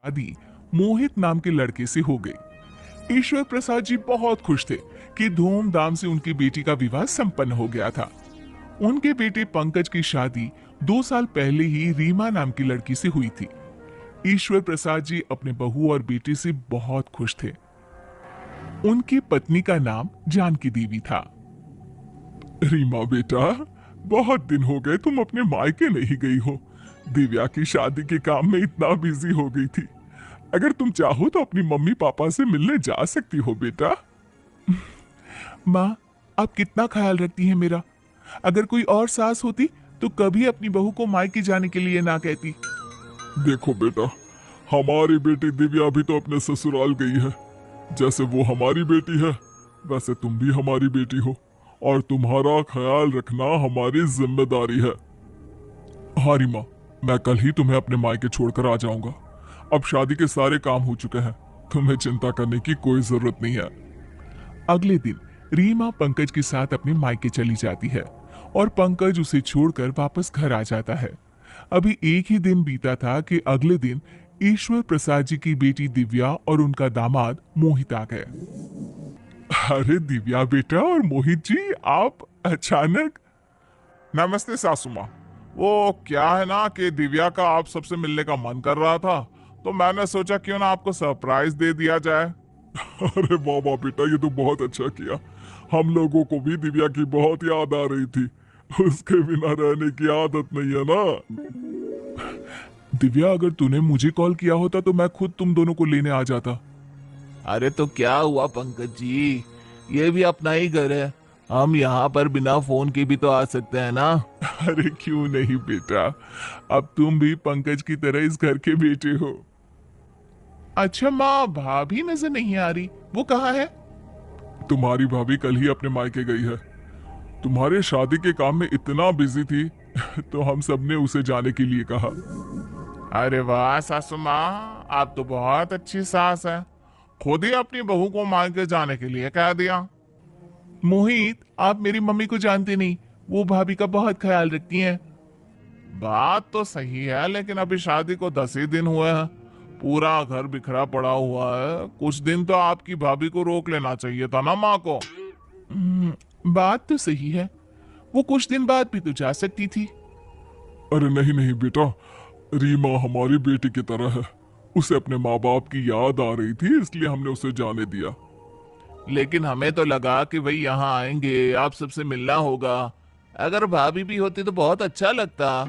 शादी मोहित नाम के लड़के से हो गई। ईश्वर प्रसाद जी बहुत खुश थे कि धूमधाम से उनकी बेटी का विवाह संपन्न हो गया था। उनके बेटे पंकज की शादी 2 साल पहले ही रीमा नाम की लड़की से हुई थी। ईश्वर प्रसाद जी अपने बहू और बेटे से बहुत खुश थे। उनकी पत्नी का नाम जानकी देवी था। रीमा बेटा, बहुत दिन हो गए तुम अपने मायके नहीं गई हो। दिव्या की शादी के काम में इतना बिजी हो गई थी। अगर तुम चाहो तो अपनी मम्मी पापा से मिलने जा सकती हो बेटा। माँ, आप कितना ख्याल रखती हैं मेरा। अगर कोई और सास होती तो कभी अपनी बहू को मायके जाने के लिए ना कहती। देखो बेटा, हमारी बेटी दिव्या भी तो अपने ससुराल गई है। जैसे वो हमारी बेटी है वैसे तुम भी हमारी बेटी हो, और तुम्हारा ख्याल रखना हमारी जिम्मेदारी है। हाँ रीमा, मैं कल ही तुम्हें अपने मायके छोड़कर आ जाऊंगा। अब शादी के सारे काम हो चुके हैं, तुम्हें चिंता करने की कोई जरूरत नहीं है। अगले दिन रीमा पंकज के साथ अपने मायके चली जाती है और पंकज उसे छोड़कर वापस घर आ जाता है। अभी एक ही दिन बीता था कि अगले दिन ईश्वर प्रसाद जी की बेटी दिव्या और उनका दामाद मोहित आ गए। अरे दिव्या बेटा और मोहित जी, आप अचानक। नमस्ते सासू माँ। वो क्या है ना कि दिव्या का आप सबसे मिलने का मन कर रहा था, तो मैंने सोचा क्यों ना आपको सरप्राइज दे दिया जाए। अरे वाह वाह बेटा, ये तो बहुत अच्छा किया। हम लोगों को भी दिव्या की बहुत याद आ रही थी। उसके बिना रहने की आदत नहीं है ना। दिव्या, अगर तूने मुझे कॉल किया होता तो मैं खुद तुम दोनों को लेने आ जाता। अरे तो क्या हुआ पंकज जी, ये भी अपना ही घर है। हम यहाँ पर बिना फोन के भी तो आ सकते हैं ना। अरे क्यों नहीं बेटा, अब तुम भी पंकज की तरह इस घर के बेटे हो। अच्छा माँ, भाभी नजर नहीं आ रही, वो कहाँ है? तुम्हारी भाभी कल ही अपने मायके गई है। तुम्हारे शादी के काम में इतना बिजी थी तो हम सब ने उसे जाने के लिए कहा। अरे वाह सासू माँ, आप तो बहुत अच्छी सास है। खुद ही अपनी बहू को मायके जाने के लिए कह दिया। मोहित, आप मेरी मम्मी को जानते नहीं, वो भाभी का बहुत ख्याल रखती हैं। बात तो सही है, लेकिन अभी शादी को 10 ही दिन हुए हैं। पूरा घर बिखरा पड़ा हुआ है। कुछ दिन तो आपकी भाभी को रोक लेना चाहिए था ना माँ को। बात तो सही है, वो कुछ दिन बाद भी तो जा सकती थी। अरे नहीं नहीं बेटा, रीमा हमारी बेटी की तरह है। उसे अपने माँ बाप की याद आ रही थी, इसलिए हमने उसे जाने दिया। लेकिन हमें तो लगा कि भाई यहाँ आएंगे, आप सबसे मिलना होगा। अगर भाभी भी होती तो बहुत अच्छा लगता।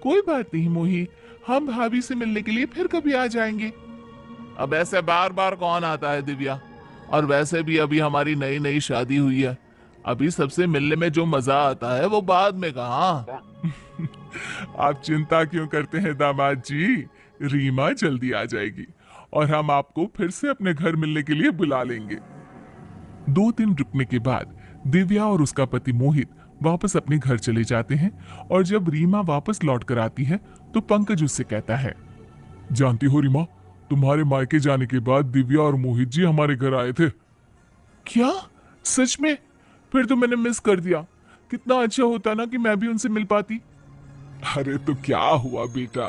कोई बात नहीं मोहित, हम भाभी से मिलने के लिए फिर कभी आ जाएंगे। अब ऐसे बार बार कौन आता है दिव्या, और वैसे भी अभी हमारी नई नई शादी हुई है। अभी सबसे मिलने में जो मजा आता है वो बाद में कहाँ। आप चिंता क्यों करते हैं दामाद जी, रीमा जल्दी आ जाएगी और हम आपको फिर से अपने घर मिलने के लिए बुला लेंगे। 2 दिन रुकने के बाद दिव्या और उसका पति मोहित वापस अपने घर चले जाते हैं और जब रीमा वापस लौट कर आती है तो पंकज उससे कहता है, जानती हो रीमा, तुम्हारे मायके जाने के बाद दिव्या और मोहित जी हमारे घर आए थे। क्या सच में? फिर तो मैंने मिस कर दिया। कितना अच्छा होता ना कि मैं भी उनसे मिल पाती। अरे तो क्या हुआ बेटा,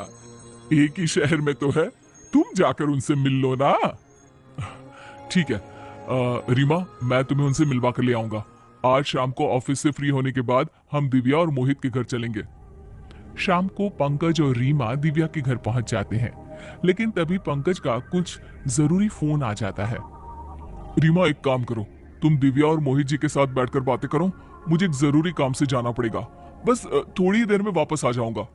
एक ही शहर में तो है, तुम जाकर उनसे मिल लो ना। ठीक है रीमा, मैं तुम्हें उनसे मिलवा कर ले आऊंगा। आज शाम को ऑफिस से फ्री होने के बाद हम दिव्या और मोहित के घर चलेंगे। शाम को पंकज और रीमा दिव्या के घर पहुंच जाते हैं, लेकिन तभी पंकज का कुछ जरूरी फोन आ जाता है। रीमा, एक काम करो, तुम दिव्या और मोहित जी के साथ बैठकर बातें करो। मुझे एक जरूरी काम से जाना पड़ेगा, बस थोड़ी देर में वापस आ जाऊंगा।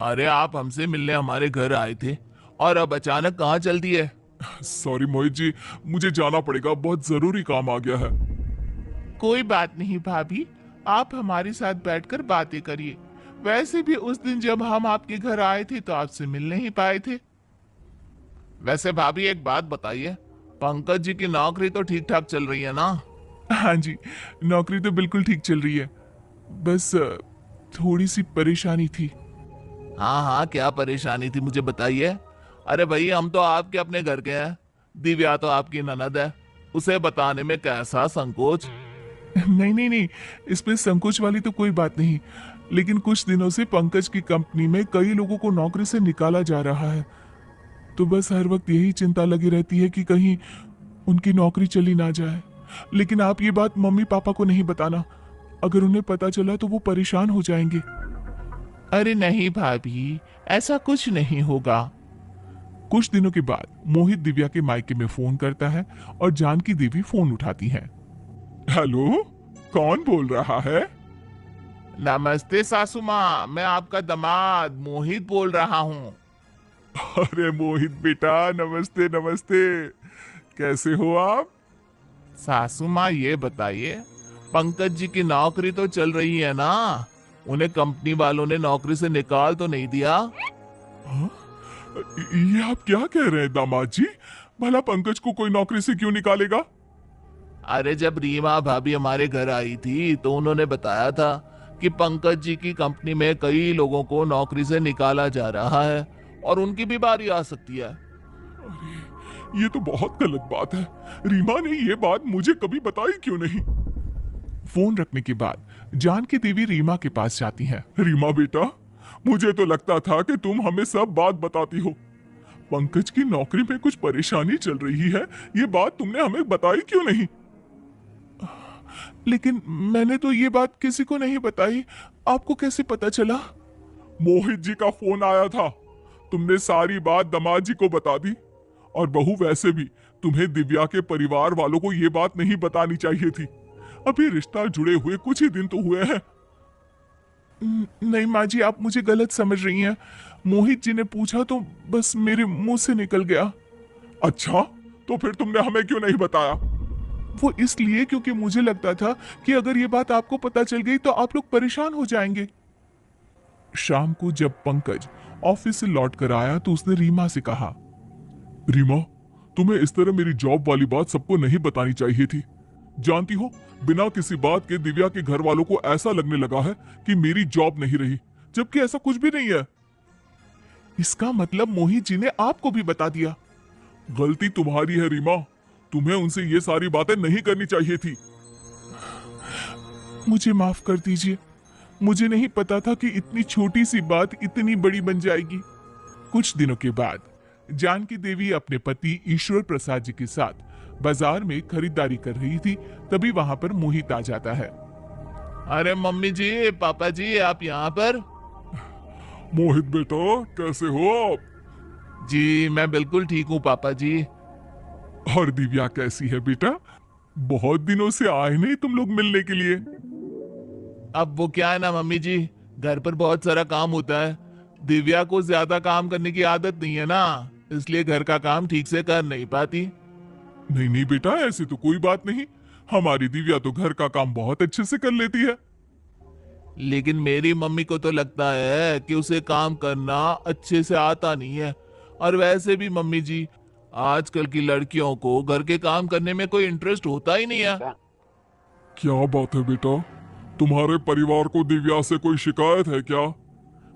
अरे आप हमसे मिलने हमारे घर आए थे और अब अचानक कहाँ चल दिए? सॉरी मोहित जी, मुझे जाना पड़ेगा, बहुत जरूरी काम आ गया है। कोई बात नहीं भाभी, आप हमारे साथ बैठकर बातें करिए। वैसे भी उस दिन जब हम आपके घर आए थे तो आपसे मिल नहीं पाए थे। वैसे भाभी एक बात बताइए, पंकज जी की नौकरी तो ठीक ठाक चल रही है ना? हाँ जी, नौकरी तो बिल्कुल ठीक चल रही है, बस थोड़ी सी परेशानी थी। हाँ हाँ, क्या परेशानी थी मुझे बताइए। अरे भाई, हम तो आपके अपने घर के हैं। दिव्या तो आपकी ननद है, उसे बताने में कैसा संकोच। नहीं नहीं नहीं, इसमें संकोच वाली तो कोई बात नहीं, लेकिन कुछ दिनों से पंकज की कंपनी में कई लोगों को नौकरी से निकाला जा रहा है। तो बस हर वक्त यही चिंता लगी रहती है कि कहीं उनकी नौकरी चली ना जाए। लेकिन आप ये बात मम्मी पापा को नहीं बताना, अगर उन्हें पता चला तो वो परेशान हो जाएंगे। अरे नहीं भाभी, ऐसा कुछ नहीं होगा। कुछ दिनों के बाद मोहित दिव्या के मायके में फोन करता है और जानकी देवी फोन उठाती हैं। हेलो, कौन बोल रहा है? नमस्ते सासू माँ, मैं आपका दामाद मोहित बोल रहा हूँ। अरे मोहित बेटा, नमस्ते नमस्ते, कैसे हो आप? सासू माँ ये बताइए, पंकज जी की नौकरी तो चल रही है ना? उन्हें कंपनी वालों ने नौकरी से निकाल तो नहीं दिया? हाँ? ये आप क्या कह रहे हैं दामाद जी? भला पंकज को कोई नौकरी से क्यों निकालेगा? अरे जब रीमा भाभी हमारे घर आई थी तो उन्होंने बताया था कि पंकज जी की कंपनी में कई लोगों को नौकरी से निकाला जा रहा है और उनकी भी बारी आ सकती है। ये तो बहुत गलत बात है। रीमा ने ये बात मुझे कभी बताई क्यों नहीं? फोन रखने के बाद जानकी देवी रीमा के पास जाती हैं। रीमा बेटा, मुझे तो लगता था कि तुम हमें सब बात बताती हो। पंकज की नौकरी में कुछ परेशानी चल रही है, ये बात तुमने हमें बताई क्यों नहीं? लेकिन मैंने तो ये बात किसी को नहीं बताई, आपको कैसे पता चला? मोहित जी का फोन आया था, तुमने सारी बात दामाद जी को बता दी। और बहू, वैसे भी तुम्हें दिव्या के परिवार वालों को ये बात नहीं बतानी चाहिए थी। अभी रिश्ता जुड़े हुए कुछ ही दिन तो हुए हैं। नहीं माँ जी, आप मुझे गलत समझ रही हैं। मोहित जी ने पूछा तो बस मेरे मुंह से निकल गया। अच्छा, तो फिर तुमने हमें क्यों नहीं बताया? वो इसलिए क्योंकि मुझे लगता था कि अगर ये बात आपको पता चल गई तो आप लोग परेशान हो जाएंगे। शाम को जब पंकज ऑफिस से लौट कर आया तो उसने रीमा से कहा, रीमा, तुम्हें इस तरह मेरी जॉब वाली बात सबको नहीं बतानी चाहिए थी। जानती हो, बिना किसी बात के दिव्या के घर वालों को ऐसा लगने लगा है कि मेरी जॉब नहीं रही, जबकि ऐसा कुछ भी नहीं है। इसका मतलब मोहित जी ने आपको भी बता दिया? गलती तुम्हारी है रीमा, तुम्हें उनसे ये सारी बातें नहीं करनी चाहिए थी। मुझे माफ कर दीजिए, मुझे नहीं पता था कि इतनी छोटी सी बात इतनी बड़ी बन जाएगी। कुछ दिनों के बाद जानकी देवी अपने पति ईश्वर प्रसाद जी के साथ बाजार में खरीदारी कर रही थी, तभी वहां पर मोहित आ जाता है। अरे मम्मी जी, पापा जी, आप यहाँ पर? मोहित बेटा, कैसे हो आप? जी मैं बिल्कुल ठीक हूँ पापा जी। और दिव्या कैसी है बेटा? बहुत दिनों से आए नहीं तुम लोग मिलने के लिए। अब वो क्या है ना मम्मी जी, घर पर बहुत सारा काम होता है। दिव्या को ज्यादा काम करने की आदत नहीं है ना, इसलिए घर का काम ठीक से कर नहीं पाती। नहीं नहीं बेटा, ऐसी तो कोई बात नहीं। हमारी दिव्या तो घर का काम बहुत अच्छे से कर लेती है। लेकिन मेरी मम्मी को तो लगता है कि उसे काम करना अच्छे से आता नहीं है। और वैसे भी मम्मी जी, आजकल की लड़कियों को घर के काम करने में कोई इंटरेस्ट होता ही नहीं है। क्या बात है बेटा, तुम्हारे परिवार को दिव्या से कोई शिकायत है क्या?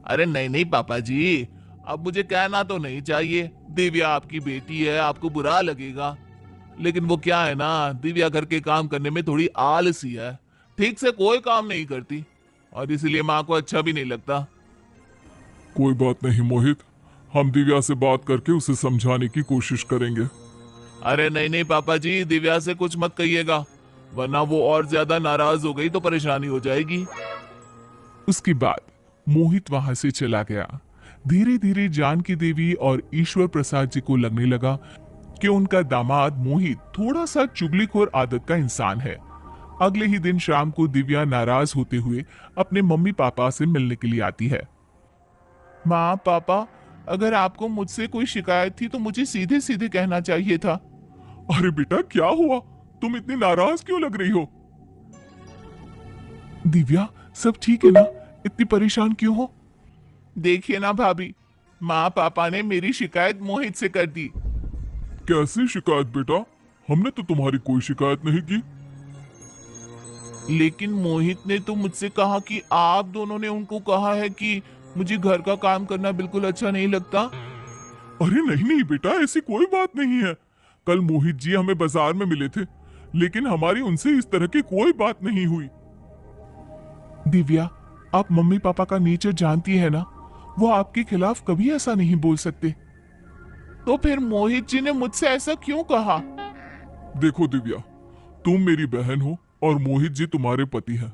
अरे नहीं नहीं पापा जी, अब मुझे कहना तो नहीं चाहिए, दिव्या आपकी बेटी है, आपको बुरा लगेगा। लेकिन वो क्या है ना, दिव्या घर के काम करने में थोड़ी आलसी है, ठीक से कोई काम नहीं करती और इसलिए माँ को अच्छा भी नहीं लगता। कोई बात नहीं मोहित, हम दिव्या से बात करके उसे समझाने की कोशिश करेंगे। अरे नहीं नहीं पापा जी, दिव्या से कुछ मत कहिएगा, वरना वो और ज्यादा नाराज हो गई तो परेशानी हो जाएगी। उसके बाद मोहित वहां से चला गया। धीरे धीरे जानकी देवी और ईश्वर प्रसाद जी को लगने लगा कि उनका दामाद मोहित थोड़ा सा चुगलीखोर आदत का इंसान है। अगले ही दिन शाम को दिव्या नाराज होते हुए अपने मम्मी पापा से मिलने के लिए आती है। माँ पापा, अगर आपको मुझसे कोई शिकायत थी तो मुझे सीधे सीधे कहना चाहिए था। अरे बेटा, क्या हुआ? तुम इतनी नाराज क्यों लग रही हो? दिव्या, सब ठीक है ना? इतनी परेशान क्यों हो? देखिए ना भाभी, माँ पापा ने मेरी शिकायत मोहित से कर दी। कैसी शिकायत बेटा? हमने तो तुम्हारी कोई शिकायत नहीं की। लेकिन मोहित ने तो मुझसे कहा कि आप दोनों ने उनको कहा है कि मुझे घर का काम करना बिल्कुल अच्छा नहीं लगता। अरे नहीं नहीं बेटा, ऐसी कोई बात नहीं है। कल मोहित जी हमें बाजार में मिले थे, लेकिन हमारी उनसे इस तरह की कोई बात नहीं हुई। दिव्या, आप मम्मी पापा का नेचर जानती है ना, वो आपके खिलाफ कभी ऐसा नहीं बोल सकते। तो फिर मोहित जी ने मुझसे ऐसा क्यों कहा? देखो दिव्या, तुम मेरी बहन हो और मोहित जी तुम्हारे पति हैं।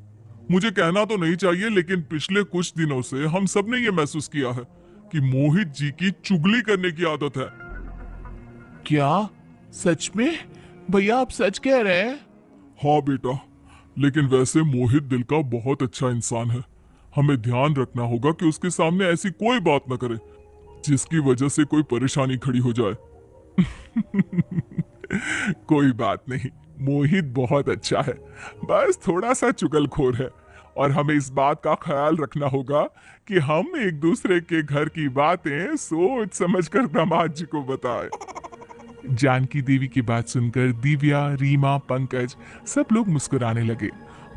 मुझे कहना तो नहीं चाहिए, लेकिन पिछले कुछ दिनों से हम सब ने ये महसूस किया है कि मोहित जी की चुगली करने की आदत है। क्या सच में? भैया आप सच कह रहे हैं? हाँ बेटा, लेकिन वैसे मोहित दिल का बहुत अच्छा इंसान है। हमें ध्यान रखना होगा कि उसके सामने ऐसी कोई बात न करे जिसकी वजह से कोई परेशानी खड़ी हो जाए। कोई बात नहीं, मोहित बहुत अच्छा है, बस थोड़ा सा चुगलखोर है। और हमें इस बात का ख्याल रखना होगा कि हम एक दूसरे के घर की बातें सोच समझकर दामाद जी को बताएं। जानकी देवी की बात सुनकर दिव्या, रीमा, पंकज सब लोग मुस्कुराने लगे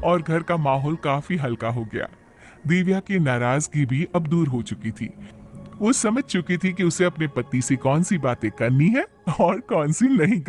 और घर का माहौल काफी हल्का हो गया। दिव्या की नाराजगी भी अब दूर हो चुकी थी। वो समझ चुकी थी कि उसे अपने पति से कौन सी बातें करनी है और कौन सी नहीं करनी।